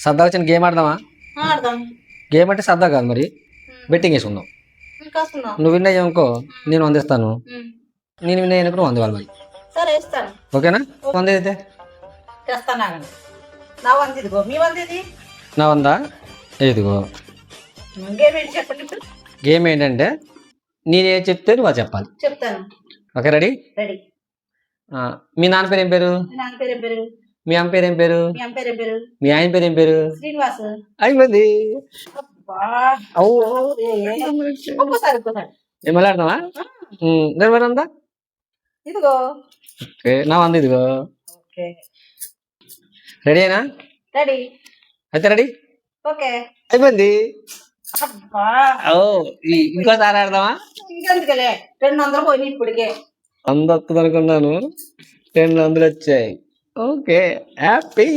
సరదాగా చిన్న గేమ్ ఆడదామా? ఆడదాం. గేమ్ అంటే సరదా కాదు, మరి బెట్టింగ్ వేసుకుందాం. కాసుకుందాం. నువ్వు విన్ అయ్యావనుకో నేను 100 ఇస్తాను, నేను విన్ అయ్యానుకో 100 ఇవ్వాలి. మరి సరే ఇస్తాను. ఓకేనా? 100 అయితే తెస్తాను. నా 100 ఇదిగో, మీ 100 ఇది. నా 100 ఇదిగో. గేమ్ ఏంటి చెప్పండి ఇప్పుడు. గేమ్ ఏంటంటే నేనే చెప్తే నువ్వు అది చెప్పాలి. చెప్తాను. Okay, ready? రెడీ. మీ నాన్న పేరు ఏం పేరు? మీ నాన్న పేరు ఏం పేరు? మీ అమ్మ పేరు ఏం పేరు? మీ అమ్మ పేరు ఏం పేరు? మీ ఆయన పేరు ఏం పేరు? శ్రీనివాస్. అయిపోయింది. ఒక్కోసారి ఏం మాట్లాడతావా? నేను మరి అందా ఇదిగో. ఓకే, నా 100 ఇదిగో. ఓకే, రెడీ అయినా? రెడీ. అయితే రెడీ. ఓకే, అయిపోయింది. ఇంకోసారి ఆడదామా? ఇంకెందుకలే, 200 పోయినాయి ఇప్పటికే. 100 వస్తుంది అనుకున్నాను, 200 వచ్చాయి. Okay, happy.